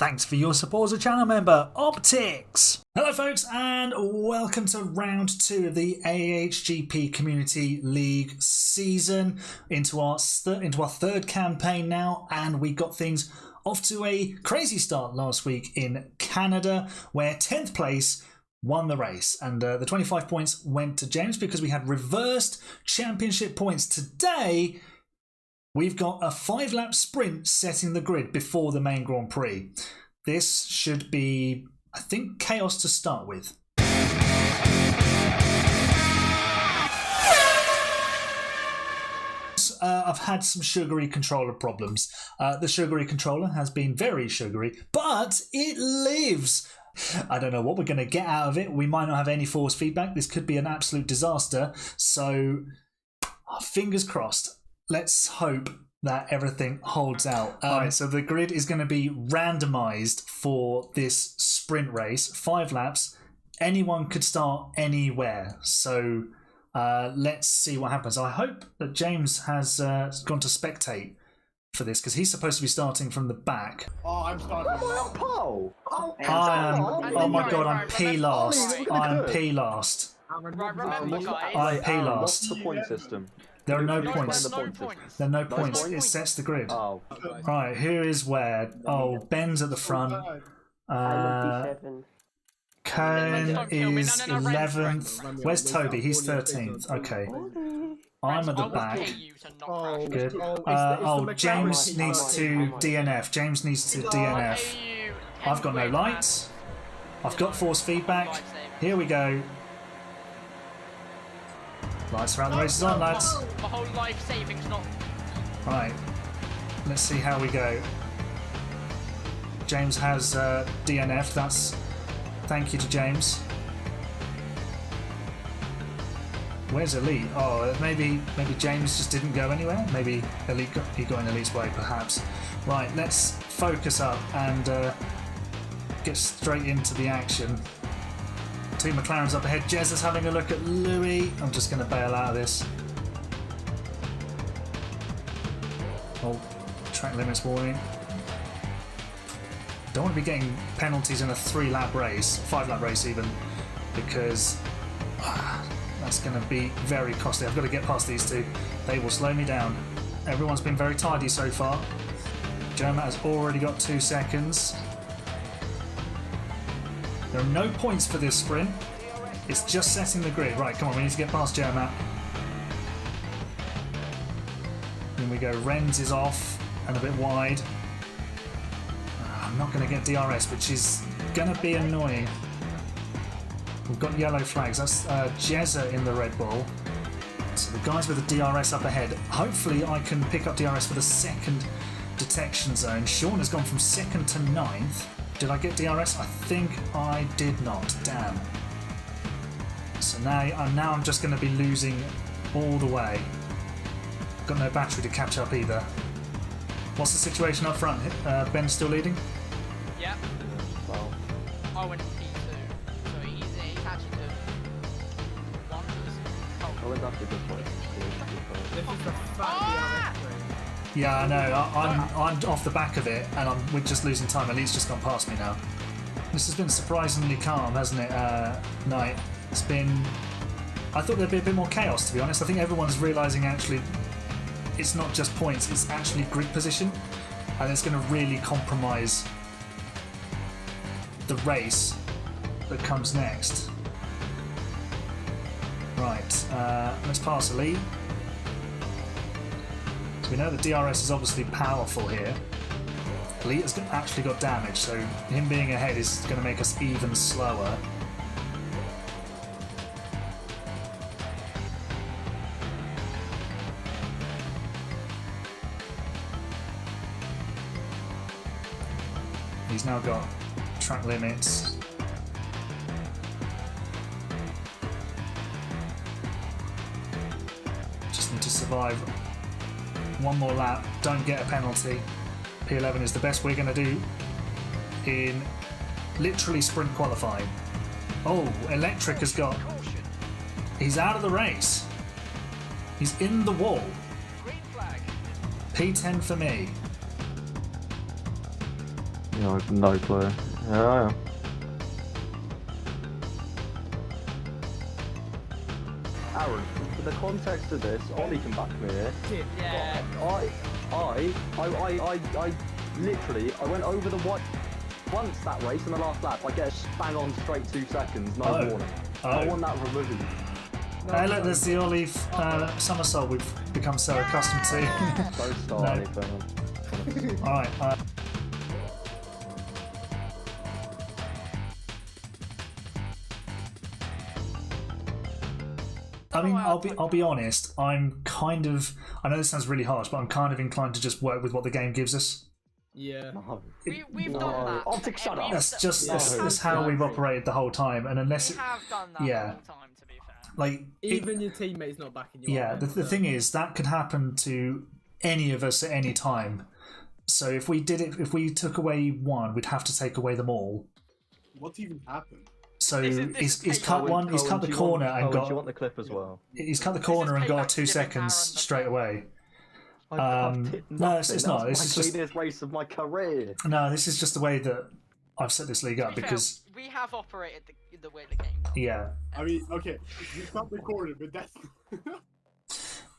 Thanks for your support as a channel member, Optics! Hello folks, and welcome to round 2 of the AHGP Community League season, into our third campaign now, and we got things off to a crazy start last week in Canada, where 10th place won the race, and the 25 points went to James because we had reversed championship points. Today we've got a 5-lap sprint setting the grid before the main Grand Prix. This should be, I think, chaos to start with. I've had some sugary controller problems. The sugary controller has been very sugary, but it lives. I don't know what we're going to get out of it. We might not have any force feedback. This could be an absolute disaster. So, fingers crossed. Let's hope that everything holds out. Alright, so the grid is going to be randomized for this sprint race. 5 laps. Anyone could start anywhere. So let's see what happens. I hope that James has gone to spectate for this, because he's supposed to be starting from the back. Oh, I'm starting from the pole. Oh my god, I'm P last. I'm P last. I'm P last. What's the point system? There are no points. There are no points. It sets the grid. Oh. Right, here is where. Oh, Ben's at the front. Kane is 11th. Where's Toby? He's 13th. Okay. I'm at the back. Good. Oh, James needs to DNF. James needs to DNF. I've got no lights. I've got force feedback. Here we go. Lights around the race is on, lads. My whole life savings not. Right. Let's see how we go. James has DNF. That's thank you to James. Where's Elite? Oh, maybe James just didn't go anywhere. Maybe he got in Elite's way, perhaps. Right. Let's focus up and get straight into the action. Team McLaren's up ahead. Jez is having a look at Louis. I'm just going to bail out of this. Oh, track limits warning. Don't want to be getting penalties in a 3-lap race, 5-lap race even, because that's going to be very costly. I've got to get past these two. They will slow me down. Everyone's been very tidy so far. Jermat has already got 2 seconds. There are no points for this sprint. It's just setting the grid. Right, come on, we need to get past Jermat. Here we go. Renz is off and a bit wide. I'm not going to get DRS, which is going to be annoying. We've got yellow flags. That's Jezza in the Red Bull. So the guys with the DRS up ahead. Hopefully I can pick up DRS for the second detection zone. Sean has gone from 2nd to 9th. Did I get DRS? I think I did not. Damn. So now I'm just going to be losing all the way. Got no battery to catch up either. What's the situation up front? Ben's still leading? Yeah. Well, I went to P2, so he's actually to 1. I went after this one. This is the fat DRS. Yeah, I know. I'm off the back of it, and we're just losing time. Elite's just gone past me now. This has been surprisingly calm, hasn't it, Knight? It's been. I thought there'd be a bit more chaos, to be honest. I think everyone's realising actually it's not just points; it's actually grid position, and it's going to really compromise the race that comes next. Right, let's pass Elite. We know the DRS is obviously powerful here. Elite has actually got damage, so him being ahead is going to make us even slower. He's now got track limits. Just need to survive one more lap, don't get a penalty. P11 is the best we're going to do in literally sprint qualifying. Oh, Electric has got... He's out of the race. He's in the wall. P10 for me. No, no clue. Yeah. Aaron, for the context of this, Ollie can back me here. Yeah. I literally, I went over the white once that race in the last lap. I get a bang on straight 2 seconds, no warning. I want that removed. Hey, look, there's the Olive somersault we've become so accustomed to. Don't start No. anything. Alright, I mean, I'll be honest. I'm kind of. I know this sounds really harsh, but I'm kind of inclined to just work with what the game gives us. Yeah. No. We've done that. Optic shut up. That's just No. that's how we've operated the whole time, and unless We it, have done that yeah. a long time, to be fair. like Even your teammates not backing you yeah, up. the thing is that could happen to any of us at any time. So if we did it, if we took away one, we'd have to take away them all. What even happened? So This is he's cut Cohen, one. He's cut the do you corner want, and Cohen, got. do you want the clip as well? He's cut the corner and payback got for 2 giving seconds Aaron the straight phone. away. I did no, it's nothing. not. That was It's my just cleanest race of my career. no. This is just the way that I've set this league To up be fair, because we have operated the way the game. yeah, I mean, okay, you stopped recording, but that's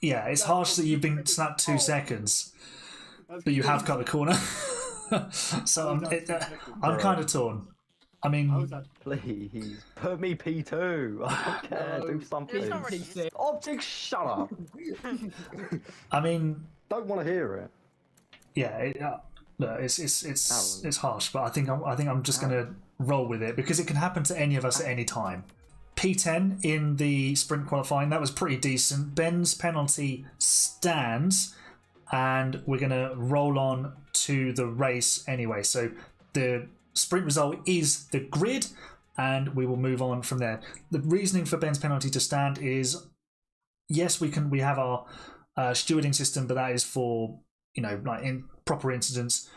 yeah. It's harsh that you've been snapped 2 seconds, that's but you have cut the corner. So I'm kind of torn. I mean, How is that? Please, put me P2. I don't care, do something. It's not really. Optic, shut up. I mean, Don't want to hear it. yeah. Look, it's harsh, but I think I'm just gonna roll with it because it can happen to any of us at any time. P10 in the sprint qualifying, that was pretty decent. Ben's penalty stands, and we're gonna roll on to the race anyway. So the sprint result is the grid, and we will move on from there. The reasoning for Ben's penalty to stand is, yes, we have our stewarding system, but that is for, like in proper incidents.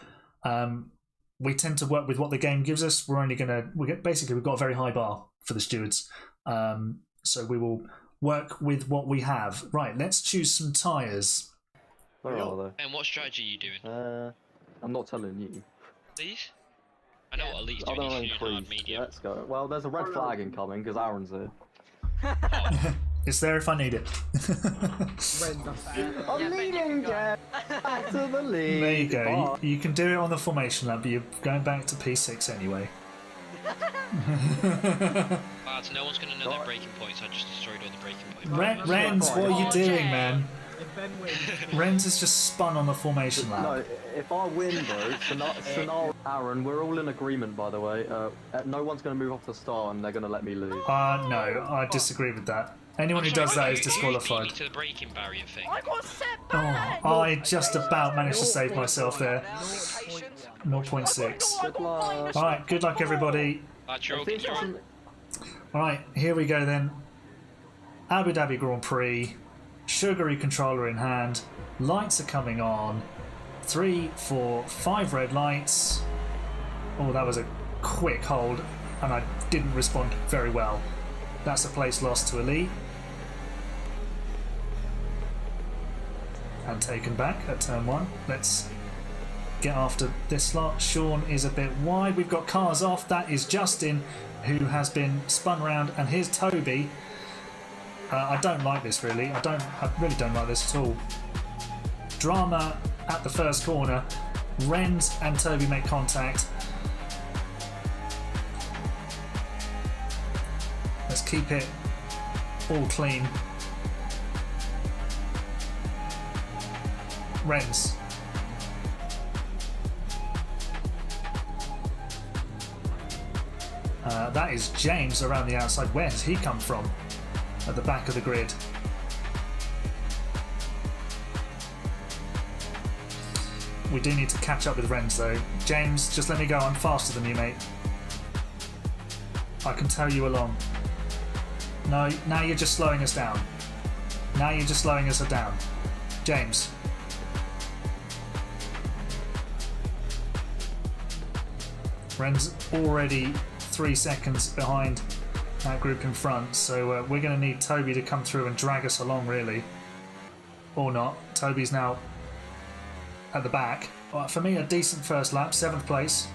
We tend to work with what the game gives us. We've got a very high bar for the stewards, so we will work with what we have. Right, let's choose some tyres. Where are And what strategy are you doing? they? I'm not telling you. These? I know what Elite's I doing. don't He's doing hard increase. medium. Let's go. Well, there's a red flag incoming because Aaron's here. It's there if I need it. I'm Yeah, leading, Jeff. Back to the lead. There you go. Bye. You can do it on the formation lap, but you're going back to P6 anyway. Lads, no one's going to know their breaking points. I just destroyed all the breaking points. Renz, what are you doing, man? If Ben wins, Renz has just spun on the formation lap. No, if I win though, scenario, Aaron, we're all in agreement by the way. No one's going to move off the start and they're going to let me lose. No, I disagree with that. Anyone who does that is You beat me disqualified. to the breaking barrier thing. I got set Oh, back. I just about managed to save myself there. Patience. 0.6. Good luck. Alright, good luck everybody. Lads, you're If okay. this You're doesn't- Alright, here we go then. Abu Dhabi Grand Prix. Sugary controller in hand. Lights are coming on. 3, 4, 5 red lights. Oh, that was a quick hold, and I didn't respond very well. That's a place lost to Elite. And taken back at turn 1. Let's get after this slot. Sean is a bit wide. We've got cars off. That is Justin, who has been spun round, and here's Toby. I don't like this really. I really don't like this at all. Drama at the first corner. Renz and Toby make contact. Let's keep it all clean. Renz. That is James around the outside. Where has he come from? At the back of the grid. We do need to catch up with Renz though. James, just let me go. I'm faster than you, mate. I can tow you along. No, now you're just slowing us down. Now you're just slowing us down. James. Ren's already 3 seconds behind that group in front, so we're going to need Toby to come through and drag us along, really. Or not. Toby's now at the back. For me, a decent first lap, 7th place.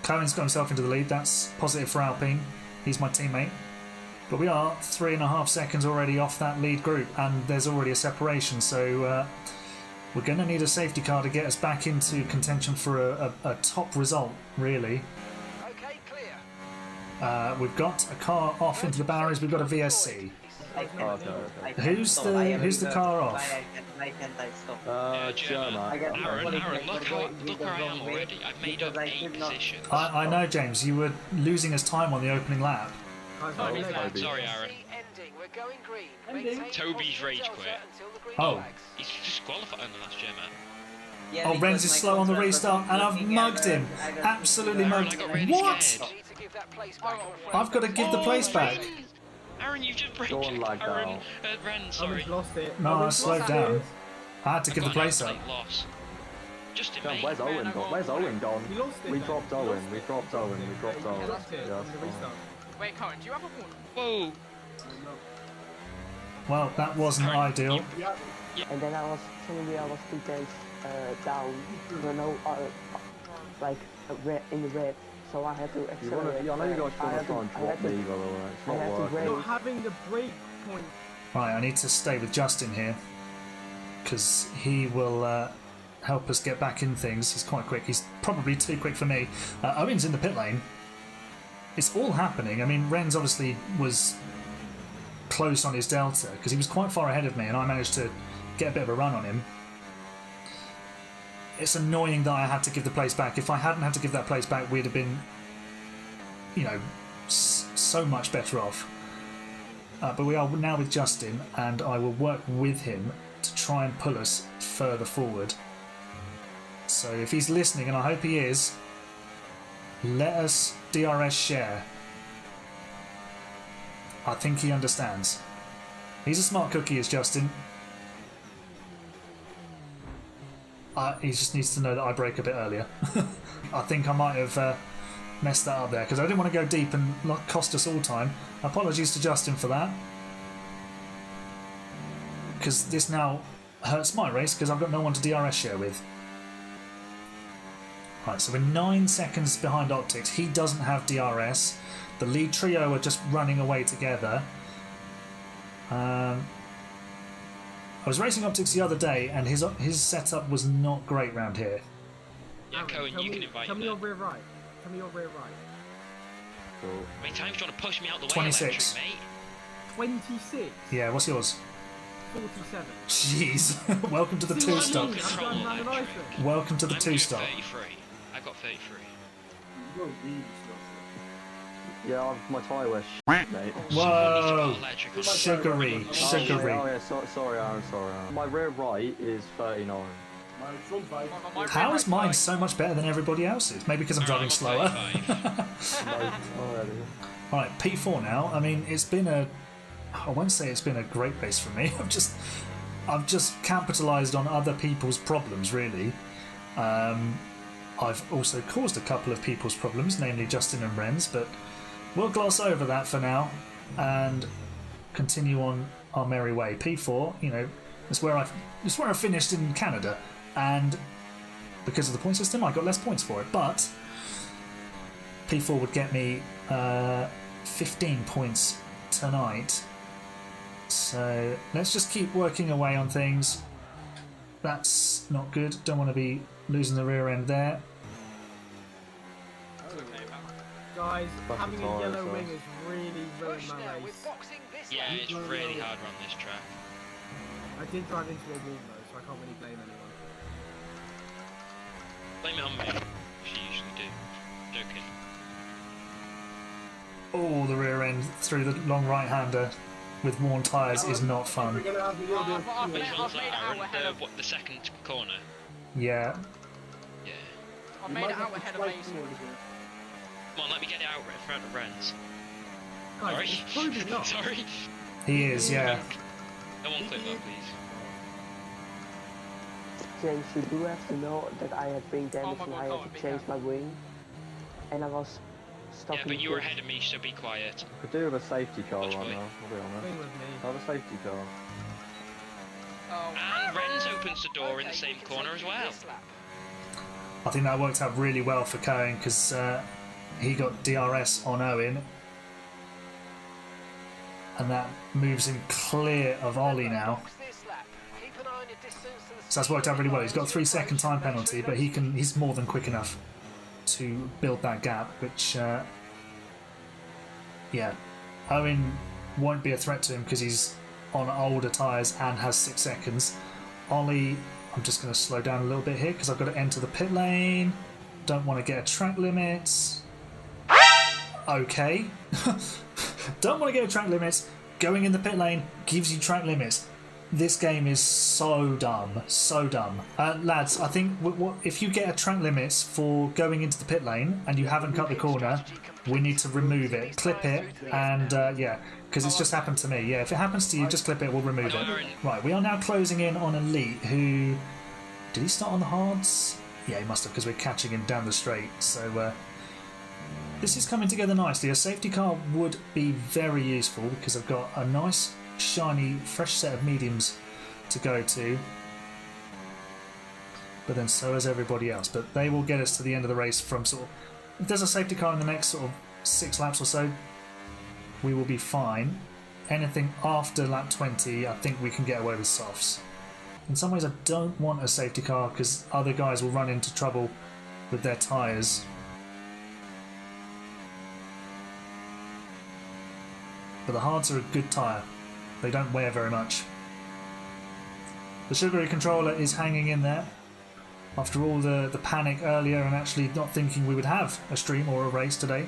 Cohen's got himself into the lead. That's positive for Alpine. He's my teammate. But we are 3.5 seconds already off that lead group, and there's already a separation. So we're going to need a safety car to get us back into contention for a top result, really. Okay, clear. We've got a car off into the barriers. We've got a VSC. Who's the car off? German. Aaron, look where I am already. I've made up 8 positions. I know, James. You were losing us time on the opening lap. Sorry, Aaron. Toby's rage quit. Oh. He's disqualified. Oh, no, that's German. Oh, Renz is slow on the restart, and I've mugged him. Absolutely mugged him. What? I've got to give the place back. Aaron, you just break Aaron, Ren, sorry. Lost it. No, I slowed down. I had to give the place up. Just Damn, where's Owen gone? Where's Owen gone? We lost it. We dropped Owen. We dropped Owen. We dropped Owen. Lost it. Yeah, On the restart. Wait, Cohen, do you have a corner? Whoa. Well, that wasn't ideal. And then I was two days down, in the red, so I had to accelerate. I know you guys want to try and drop me, by the way. It's not working. Not having the break point. Right, I need to stay with Justin here, because he will help us get back in things. He's quite quick. He's probably too quick for me. Owen's in the pit lane. It's all happening. I mean, Renz obviously was close on his delta, because he was quite far ahead of me, and I managed to get a bit of a run on him. It's annoying that I had to give the place back. If I hadn't had to give that place back, we'd have been, you know, so much better off. But we are now with Justin, and I will work with him to try and pull us further forward. So if he's listening, and I hope he is, let us DRS share. I think he understands. He's a smart cookie, is Justin. He just needs to know that I brake a bit earlier. I think I might have messed that up there, because I didn't want to go deep and cost us all time. Apologies to Justin for that, because this now hurts my race, because I've got no one to DRS share with. Right, so we're 9 seconds behind Optics. He doesn't have DRS. The lead trio are just running away together. I was racing Optics the other day, and his setup was not great round here. Yeah, Cohen, you can invite Tell him. me your rear right. Tell me your rear right. Cool. How many times trying to push me out the way, 26. Electric, mate? 26. Yeah, what's yours? 47. Jeez. Welcome to the See what I two-stop. mean? I'm going round the license. Welcome to the I'm two-stop. 33. I've got 33. You're really Yeah, my tyre was mate. Whoa! Electric on Sugary, sugary. Oh yeah, sorry Aaron, sorry Aaron. My rear right is 39. My front right. How is mine so much better than everybody else's? Maybe because I'm driving slower. Right, P4 now. I mean, it's been I won't say it's been a great race for me. I've just capitalised on other people's problems, really. I've also caused a couple of people's problems, namely Justin and Renz, but we'll gloss over that for now and continue on our merry way. P4, you know, it's where I finished in Canada, and because of the point system, I got less points for it. But P4 would get me 15 points tonight. So let's just keep working away on things. That's not good. Don't want to be losing the rear end there. Guys, having a yellow wing has really ruined my race. Yeah, it's really hard on this track. I did drive into a wall though, so I can't really blame anyone. Blame it on me. She usually do. Joking. Oh, the rear end through the long right-hander with worn tyres is not fun. We're gonna have a little bit. I've Which made one's it that, out Aaron? ahead of. The second corner? Yeah. Yeah. I've made it out ahead of Mason. Come on, let me get it out in front of Renz. Guys, it's probably not. Sorry. He is, yeah. No one clip that, please. James, you do have to know that I had wing damage and I had to change my wing. And I was stuck Yeah, in but the you were pit. ahead of me, so be quiet. Could do with a safety car Watch right me. now, I'll be honest. Wing with me. Have a safety car. Oh. And Renz opens the door in the same corner as well. I think that worked out really well for Cohen, because he got DRS on Owen, and that moves him clear of Ollie now. So that's worked out really well. He's got a 3-second time penalty, but he's more than quick enough to build that gap, which yeah, Owen won't be a threat to him because he's on older tyres and has 6 seconds. Ollie, I'm just going to slow down a little bit here because I've got to enter the pit lane. Don't want to get a track limit. Okay. Don't want to get a track limit. Going in the pit lane gives you track limits. This game is so dumb. So dumb. Lads, I think if you get a track limits for going into the pit lane and you haven't cut the corner, we need to remove it. Clip it, and yeah, because it's just happened to me. Yeah, if it happens to you, just clip it, we'll remove it. Right, we are now closing in on Elite, who... Did he start on the hards? Yeah, he must have, because we're catching him down the straight. So this is coming together nicely. A safety car would be very useful because I've got a nice, shiny, fresh set of mediums to go to. But then so has everybody else. But they will get us to the end of the race from sort of... If there's a safety car in the next sort of 6 laps or so, we will be fine. Anything after lap 20, I think we can get away with softs. In some ways, I don't want a safety car because other guys will run into trouble with their tyres. But the hards are a good tyre. They don't wear very much. The sugary controller is hanging in there. After all the panic earlier and actually not thinking we would have a stream or a race today.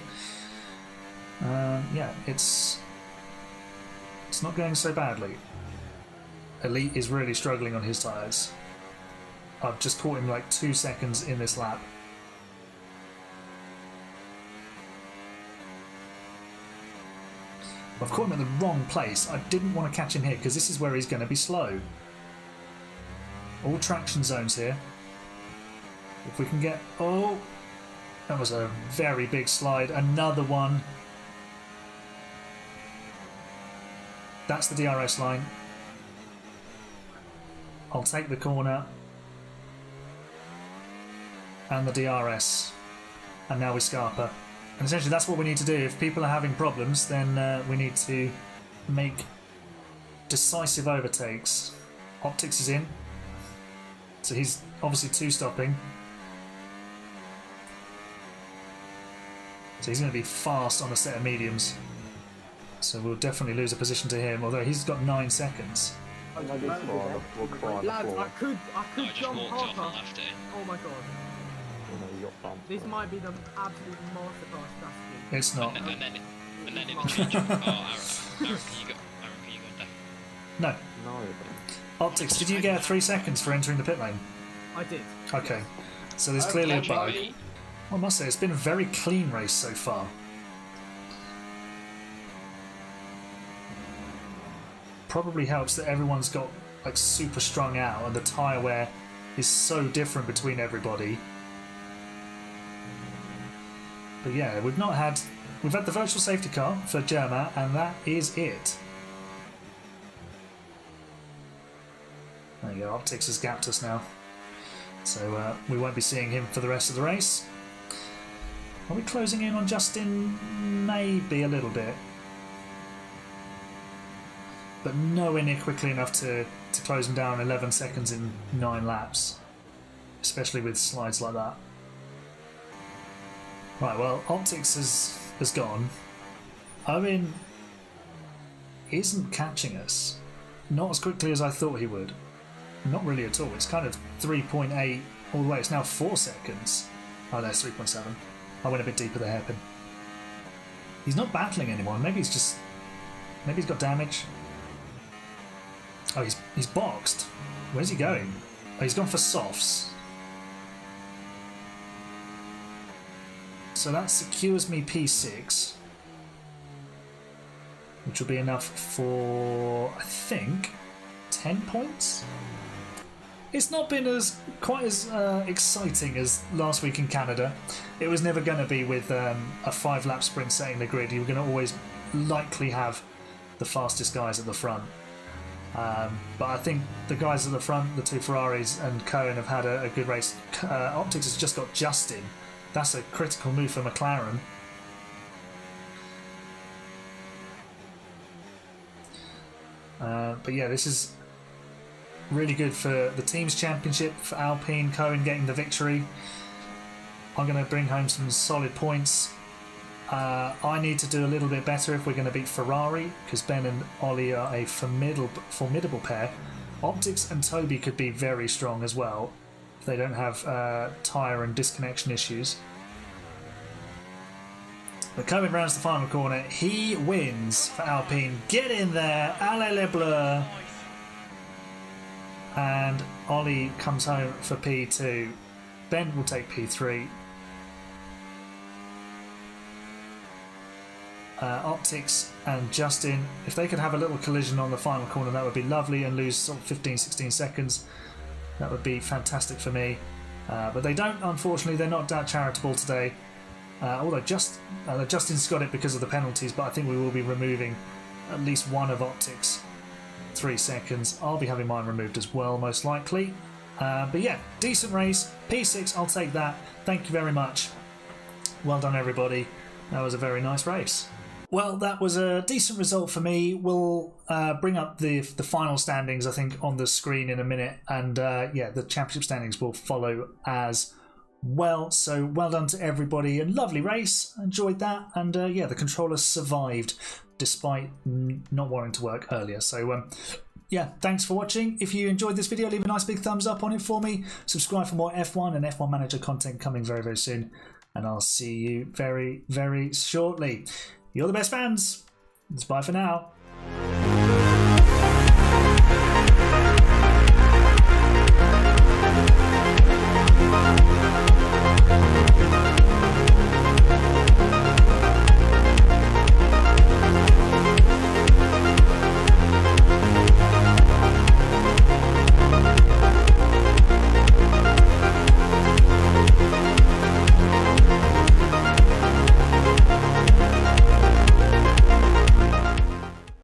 Yeah, it's not going so badly. Elite is really struggling on his tyres. I've just caught him like 2 seconds in this lap. I've caught him at the wrong place. I didn't want to catch him here because this is where he's going to be slow. All traction zones here. If we can get... Oh! That was a very big slide. Another one. That's the DRS line. I'll take the corner. And the DRS. And now we Scarpa. And essentially that's what we need to do. If people are having problems, then we need to make decisive overtakes. Optics is in. So he's obviously 2-stopping. So he's going to be fast on a set of mediums. So we'll definitely lose a position to him, although he's got 9 seconds. Lads, I could jump half up. Oh my god. This might be the absolute masterclass strategy. It's not. And then in between jump. Oh, Aaron, can you go No. Optics, did you get 3 seconds for entering the pit lane? I did. Okay. So there's clearly a bug. I must say, it's been a very clean race so far. Probably helps that everyone's got like super strung out and the tyre wear is so different between everybody. But yeah, we've had the virtual safety car for Germa, and that is it. There you go, Optics has gapped us now. So we won't be seeing him for the rest of the race. Are we closing in on Justin? Maybe a little bit. But nowhere near quickly enough to close him down 11 seconds in 9 laps. Especially with slides like that. Right, well, Optics has gone. Owen isn't catching us. Not as quickly as I thought he would. Not really at all. It's kind of 3.8 all the way. It's now 4 seconds. Oh, that's 3.7. I went a bit deeper the hairpin. He's not battling anyone. Maybe he's got damage. Oh, he's boxed. Where's he going? Oh, he's gone for softs. So that secures me P6, which will be enough for, I think, 10 points? It's not been quite as exciting as last week in Canada. It was never going to be with a 5-lap sprint setting the grid. You were going to always likely have the fastest guys at the front. But I think the guys at the front, the 2 Ferraris and Cohen, have had a good race. Optics has just got Justin. That's a critical move for McLaren. But yeah, this is really good for the team's championship, for Alpine. Cohen getting the victory. I'm going to bring home some solid points. I need to do a little bit better if we're going to beat Ferrari, because Ben and Ollie are a formidable pair. Optics and Toby could be very strong as well if they don't have tyre and disconnection issues. But Cohen rounds the final corner. He wins for Alpine. Get in there, allez les bleus. And Ollie comes home for P2. Ben will take P3. Optics and Justin, if they could have a little collision on the final corner, that would be lovely, and lose sort of 15-16 seconds. That would be fantastic for me. But they don't, unfortunately. They're not that charitable today. Although Justin's got it because of the penalties, but I think we will be removing at least one of Optics. 3 seconds. I'll be having mine removed as well, most likely. But yeah, decent race. P6, I'll take that. Thank you very much. Well done, everybody. That was a very nice race. Well, that was a decent result for me. We'll bring up the final standings, I think, on the screen in a minute. And yeah, the championship standings will follow as well. So well done to everybody. A lovely race. Enjoyed that. And yeah, the controller survived despite not wanting to work earlier. So yeah, thanks for watching. If you enjoyed this video, leave a nice big thumbs up on it for me. Subscribe for more F1 and F1 Manager content coming very, very soon. And I'll see you very, very shortly. You're the best fans. It's bye for now.